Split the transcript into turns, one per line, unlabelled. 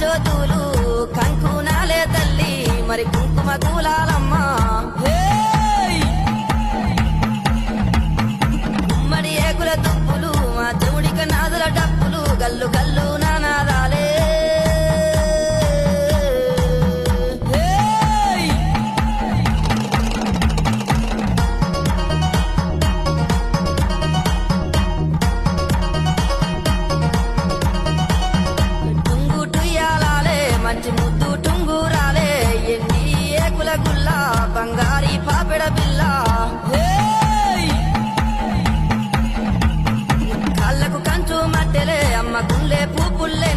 జ్యోతులు కంకునాలే తల్లి మరి కుంకుమ కూలాలమ్మ గుమ్మడి ఏకుల తుప్పులు మా చెవుడిక నాదుల డప్పులు గల్లు గల్లు నానాదాలే మంచి ముద్దు టుంగురాలే ఎన్ని ఏకుల గుల్ల బంగారీ పాపెడ బిల్ల కాళ్ళకు కంచు మట్టెలే అమ్మ గుల్లే పుల్లె